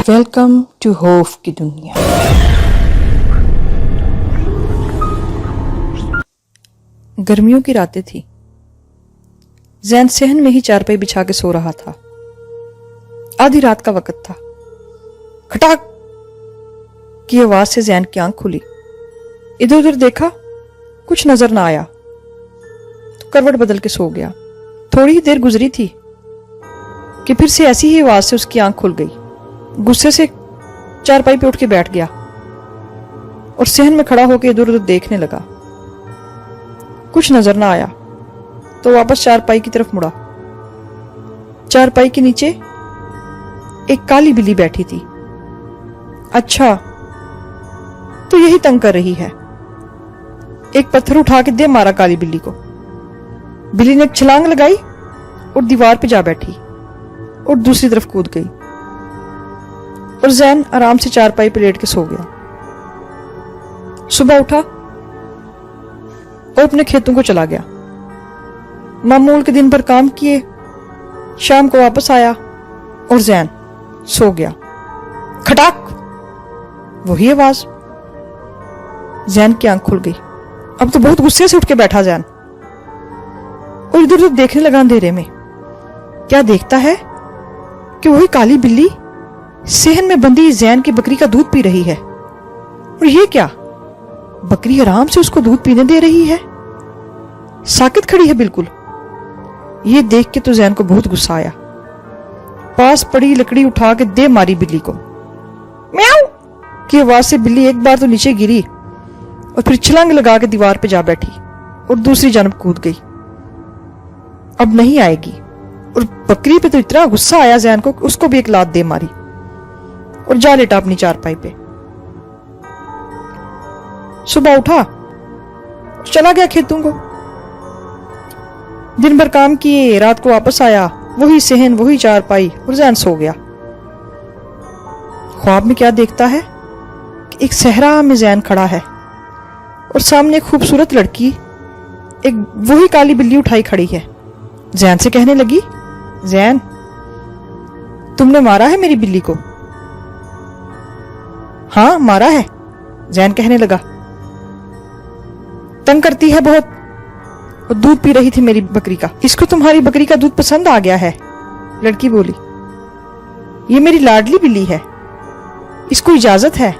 Welcome to ہوف کی دنیا۔ گرمیوں کی راتیں تھی۔ زین صحن میں ہی چارپائی بچھا کے سو رہا تھا۔ آدھی رات کا وقت تھا۔ کھٹاک کی آواز سے زین کی آنکھ کھلی۔ ادھر ادھر دیکھا، کچھ نظر نہ آیا تو کروٹ بدل کے سو گیا۔ تھوڑی ہی دیر گزری تھی کہ پھر سے ایسی ہی آواز سے اس کی آنکھ کھل گئی۔ غصے سے چارپائی پہ اٹھ کے بیٹھ گیا اور صحن میں کھڑا ہو کے ادھر ادھر دیکھنے لگا۔ کچھ نظر نہ آیا تو واپس چارپائی کی طرف مڑا۔ چارپائی کے نیچے ایک کالی بلی بیٹھی تھی۔ اچھا، تو یہی تنگ کر رہی ہے۔ ایک پتھر اٹھا کے دے مارا کالی بلی کو۔ بلی نے ایک چھلانگ لگائی اور دیوار پہ جا بیٹھی اور دوسری طرف کود گئی، اور زین آرام سے چارپائی پہ لیٹ کے سو گیا۔ صبح اٹھا اور اپنے کھیتوں کو چلا گیا۔ معمول کے دن بھر کام کیے، شام کو واپس آیا اور زین سو گیا۔ کھٹاک، وہی آواز۔ زین کی آنکھ کھل گئی۔ اب تو بہت غصے سے اٹھ کے بیٹھا زین اور ادھر ادھر دیکھنے لگا اندھیرے میں۔ کیا دیکھتا ہے کہ وہی کالی بلی صحن میں بندھی زین کی بکری کا دودھ پی رہی ہے۔ اور یہ کیا، بکری آرام سے اس کو دودھ پینے دے رہی ہے، ساکت کھڑی ہے بالکل۔ یہ دیکھ کے تو زین کو بہت غصہ آیا۔ پاس پڑی لکڑی اٹھا کے دے ماری بلی کو۔ میاؤں کی آواز سے بلی ایک بار تو نیچے گری اور پھر چھلانگ لگا کے دیوار پہ جا بیٹھی اور دوسری جانب کود گئی۔ اب نہیں آئے گی۔ اور بکری پہ تو اتنا غصہ آیا زین کو کہ اس کو بھی ایک لات دے ماری اور جا لیٹا اپنی چارپائی پہ۔ صبح اٹھا، چلا گیا کھیتوں کو۔ دن بھر کام کیے، رات کو واپس آیا، وہی صحن، وہی چارپائی، اور زین سو گیا۔ خواب میں کیا دیکھتا ہے کہ ایک صحرا میں زین کھڑا ہے اور سامنے ایک خوبصورت لڑکی ایک وہی کالی بلی اٹھائی کھڑی ہے۔ زین سے کہنے لگی، زین، تم نے مارا ہے میری بلی کو؟ ہاں مارا ہے، زین کہنے لگا۔ تنگ کرتی ہے بہت اور دودھ پی رہی تھی میری بکری کا۔ اس کو تمہاری بکری کا دودھ پسند آ گیا ہے، لڑکی بولی۔ یہ میری لاڈلی بلی ہے، اس کو اجازت ہے،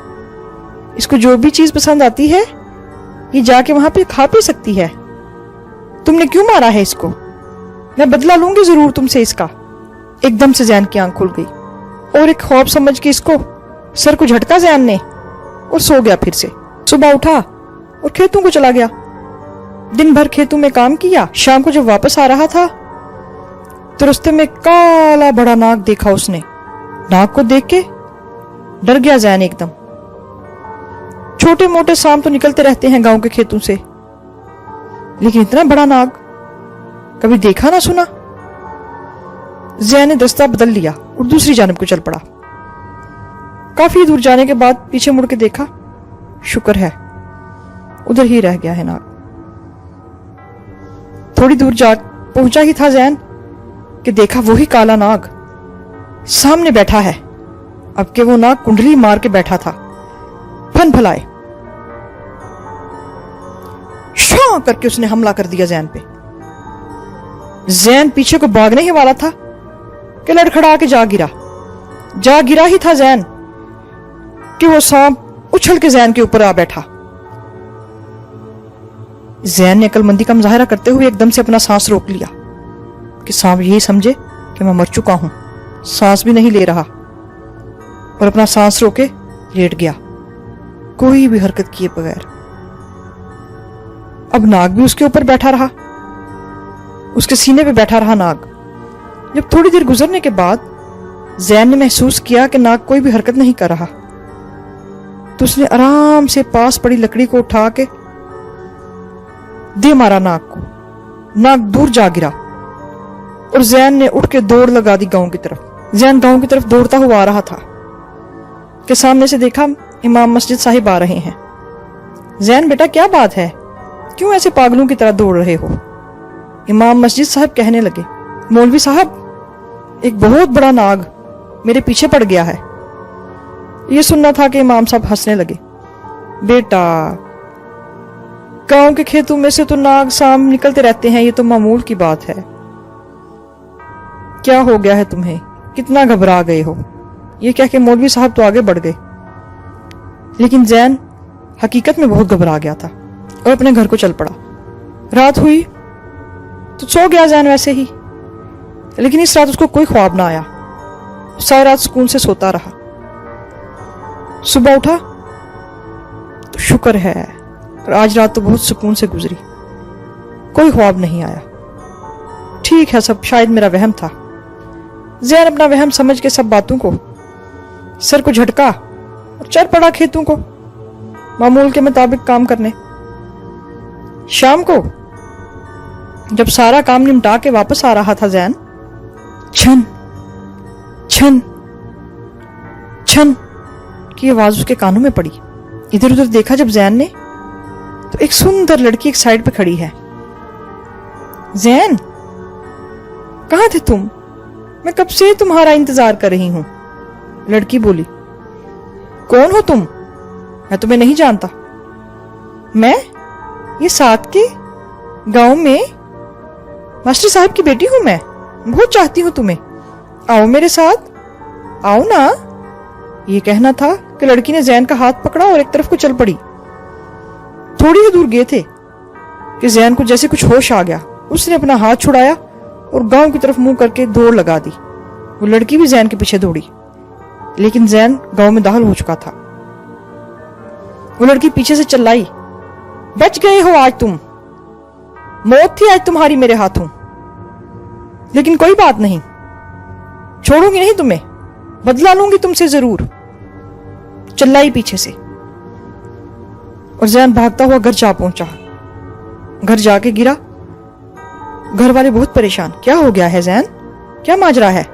اس کو جو بھی چیز پسند آتی ہے یہ جا کے وہاں پہ کھا پی سکتی ہے۔ تم نے کیوں مارا ہے اس کو؟ میں بدلہ لوں گی ضرور تم سے اس کا۔ ایک دم سے زین کی آنکھ کھل گئی اور ایک خواب سمجھ کے اس کو سر کو جھٹکا زین نے اور سو گیا پھر سے۔ صبح اٹھا اور کھیتوں کو چلا گیا۔ دن بھر کھیتوں میں کام کیا۔ شام کو جب واپس آ رہا تھا تو رستے میں کالا بڑا ناگ دیکھا اس نے۔ ناگ کو دیکھ کے ڈر گیا زین ایک دم۔ چھوٹے موٹے سانپ تو نکلتے رہتے ہیں گاؤں کے کھیتوں سے، لیکن اتنا بڑا ناگ کبھی دیکھا نہ سنا۔ زین نے دستہ بدل لیا اور دوسری جانب کو چل پڑا۔ کافی دور جانے کے بعد پیچھے مڑ کے دیکھا، شکر ہے ادھر ہی رہ گیا ہے ناگ۔ تھوڑی دور جا پہنچا ہی تھا زین کہ دیکھا وہی کالا ناگ سامنے بیٹھا ہے۔ اب کہ وہ ناگ کنڈلی مار کے بیٹھا تھا، پھن پھلائے۔ شاں کر کے اس نے حملہ کر دیا زین پہ۔ زین پیچھے کو بھاگنے ہی والا تھا کہ لڑکھڑا کے جا گرا ہی تھا زین کہ وہ سانپ اچھل کے زین کے اوپر آ بیٹھا۔ زین نے عقل مندی کا مظاہرہ کرتے ہوئے ایک دم سے اپنا سانس روک لیا کہ سانپ یہی سمجھے کہ میں مر چکا ہوں، سانس بھی نہیں لے رہا، اور اپنا سانس روکے لیٹ گیا کوئی بھی حرکت کیے بغیر۔ اب ناگ بھی اس کے اوپر بیٹھا رہا، اس کے سینے پہ بیٹھا رہا ناگ۔ جب تھوڑی دیر گزرنے کے بعد زین نے محسوس کیا کہ ناگ کوئی بھی حرکت نہیں کر رہا تو اس نے آرام سے پاس پڑی لکڑی کو اٹھا کے دے مارا ناگ کو۔ ناگ دور جا گرا اور زین نے اٹھ کے دوڑ لگا دی گاؤں کی طرف۔ زین گاؤں کی طرف دوڑتا ہوا آ رہا تھا کہ سامنے سے دیکھا امام مسجد صاحب آ رہے ہیں۔ زین، بیٹا کیا بات ہے، کیوں ایسے پاگلوں کی طرح دوڑ رہے ہو؟ امام مسجد صاحب کہنے لگے، مولوی صاحب، ایک بہت بڑا ناگ میرے پیچھے پڑ گیا ہے ये सुनना था कि इमाम साहब हंसने लगे। बेटा, गांव के खेतों में से तो नाग सांप निकलते रहते हैं, ये तो मामूल की बात है। क्या हो गया है तुम्हें, कितना घबरा गए हो? ये कह के मौलवी साहब तो आगे बढ़ गए, लेकिन जैन हकीकत में बहुत घबरा गया था और अपने घर को चल पड़ा। रात हुई तो सो गया जैन वैसे ही, लेकिन इस रात उसको कोई ख्वाब ना आया। सारी रात सुकून से सोता रहा। सुबह उठा तो शुक्र है, और आज रात तो बहुत सुकून से गुजरी, कोई ख्वाब नहीं आया। ठीक है, सब शायद मेरा वहम था। जैन अपना वहम समझ के सब बातों को सर को झटका और चल पड़ा खेतों को मामूल के मुताबिक काम करने। शाम को जब सारा काम निपटा के वापस आ रहा था जैन, छन छन छन की आवाज उसके कानों में पड़ी। इधर उधर देखा जब जैन ने, तो एक सुंदर लड़की एक साइड पे खड़ी है। जैन, कहां थे तुम? मैं कब से तुम्हारा इंतजार कर रही हूं। लड़की बोली, कौन हो तुम? मैं तुम्हें नहीं जानता। मैं ये साथ के गांव में मास्टर साहब की बेटी हूं। मैं बहुत चाहती हूं तुम्हें, आओ मेरे साथ, आओ ना। ये कहना था कि लड़की ने जैन का हाथ पकड़ा और एक तरफ को चल पड़ी। थोड़ी ही दूर गए थे कि जैन को जैसे कुछ होश आ गया। उसने अपना हाथ छुड़ाया और गांव की तरफ मुंह करके दौड़ लगा दी। वो लड़की भी जैन के पीछे दौड़ी, लेकिन जैन गांव में दाखिल हो चुका था। वो लड़की पीछे से चिल्लाई, बच गए हो आज तुम, मौत थी आज तुम्हारी मेरे हाथों, लेकिन कोई बात नहीं, छोड़ूंगी नहीं तुम्हें, बदला लूंगी तुमसे जरूर। चिल्लाई पीछे से, और जैन भागता हुआ घर जा पहुंचा। घर जाके गिरा। घर वाले बहुत परेशान, क्या हो गया है जैन, क्या माजरा है?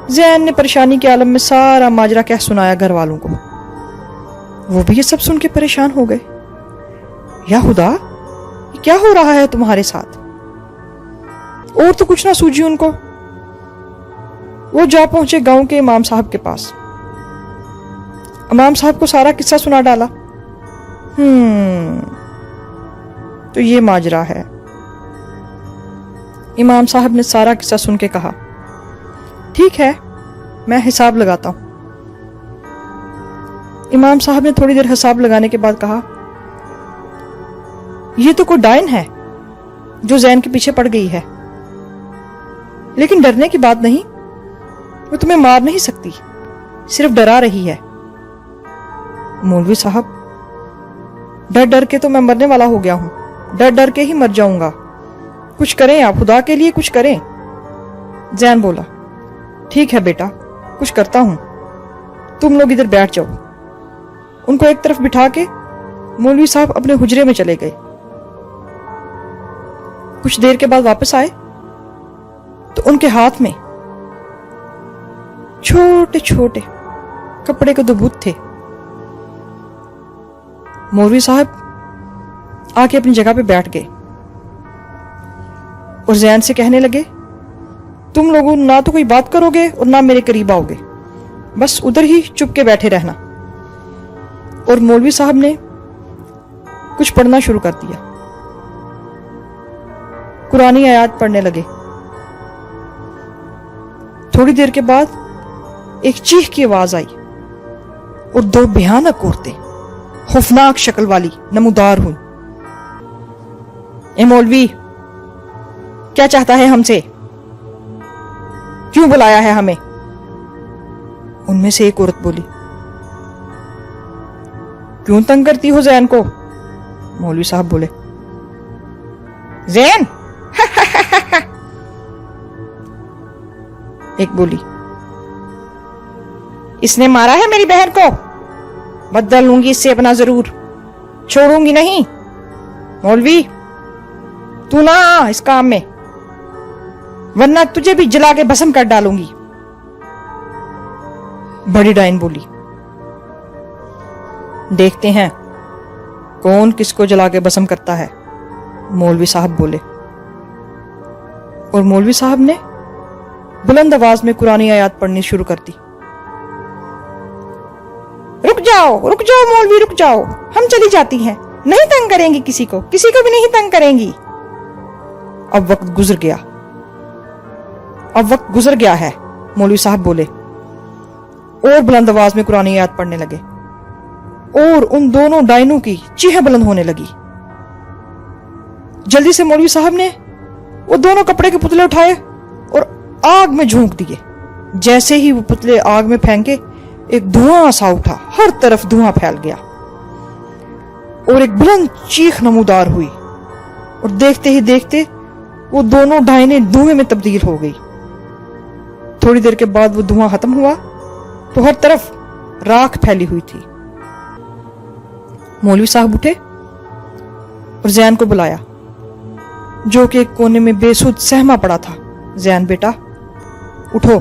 जैन ने परेशानी के आलम में सारा माजरा कह सुनाया घर वालों को। वो भी ये सब सुन के परेशान हो गए। या खुदा, ये क्या हो रहा है तुम्हारे साथ? और तो कुछ ना सूझी उनको। वो जा पहुंचे गांव के इमाम साहब के पास। इमाम साहब को सारा किस्सा सुना डाला। तो ये माजरा है। इमाम साहब ने सारा किस्सा सुन के कहा, ठीक है, मैं हिसाब लगाता हूं। इमाम साहब ने थोड़ी देर हिसाब लगाने के बाद कहा, ये तो कोई डायन है जो जैन के पीछे पड़ गई है, लेकिन डरने की बात नहीं, वो तुम्हें मार नहीं सकती, सिर्फ डरा रही है। मौलवी साहब, डर डर के तो मैं मरने वाला हो गया हूं, डर डर के ही मर जाऊंगा, कुछ करें आप, खुदा के लिए कुछ करें। जैन बोला, ठीक है बेटा, कुछ करता हूं, तुम लोग इधर बैठ जाओ। उनको एक तरफ बिठा के मौलवी साहब अपने हुजरे में चले गए। कुछ देर के बाद वापस आए तो उनके हाथ में छोटे छोटे कपड़े के 2 बुत थे। मौलवी साहब आके अपनी जगह पे बैठ गए और जैन से कहने लगे, तुम लोगों ना तो कोई बात करोगे और ना मेरे करीब आओगे, बस उधर ही चुप के बैठे रहना। और मौलवी साहब ने कुछ पढ़ना शुरू कर दिया। कुरानी आयत पढ़ने लगे। थोड़ी देर के बाद एक चीख की आवाज आई और 2 भयानक औरतें खौफनाक शक्ल वाली नमूदार हुई। ए मौलवी, क्या चाहता है हमसे? क्यों बुलाया है हमें? उनमें से एक औरत बोली, क्यों तंग करती हो जैन को? मौलवी साहब बोले, जैन? एक बोली, इसने मारा है मेरी बहन को, बदला लूंगी इससे अपना जरूर, छोड़ूंगी नहीं। मौलवी, तू ना आ इस काम में, वरना तुझे भी जला के भस्म कर डालूंगी। बड़ी डायन बोली, देखते हैं कौन किसको जला के भस्म करता है। मौलवी साहब बोले, और मौलवी साहब ने बुलंद आवाज में कुरानी आयत पढ़नी शुरू कर दी। रुक जाओ मौलवी, रुक जाओ, हम चली जाती हैं, नहीं तंग करेंगी किसी को भी नहीं तंग करेंगी। अब वक्त गुजर गया है, मौलवी साहब बोले और बुलंद आवाज में कुरानी आयत पढ़ने लगे और उन दोनों डायनों की चीखें बुलंद होने लगी। जल्दी से मौलवी साहब ने वो दोनों कपड़े के पुतले उठाए और आग में झोंक दिए। जैसे ही वो पुतले आग में फेंके, एक धुआं सा उठा, हर तरफ धुआं फैल गया और एक बुलंद चीख नमूदार हुई और देखते ही देखते वो दोनों डायनें धुएं में तब्दील हो गई। थोड़ी देर के बाद वो धुआं खत्म हुआ तो हर तरफ राख फैली हुई थी। मौलवी साहब उठे और जैन को बुलाया, जो कि एक कोने में बेसुध सहमा पड़ा था। जैन बेटा उठो,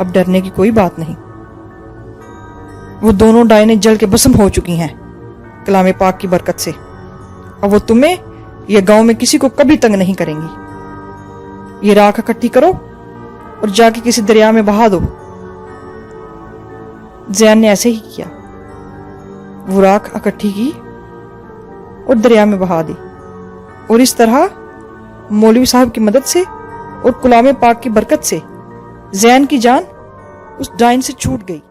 अब डरने की कोई बात नहीं। वो दोनों डायनें जल के भस्म हो चुकी हैं कलाम पाक की बरकत से। अब वो तुम्हें या गांव में किसी को कभी तंग नहीं करेंगी। ये राख इकट्ठी करो और जाके किसी दरिया में बहा दो। जैन ने ऐसे ही किया। वो राख इकट्ठी की और दरिया में बहा दी और इस तरह मौलवी साहब की मदद से और कलाम पाक की बरकत से जैन की जान उस डायन से छूट गई।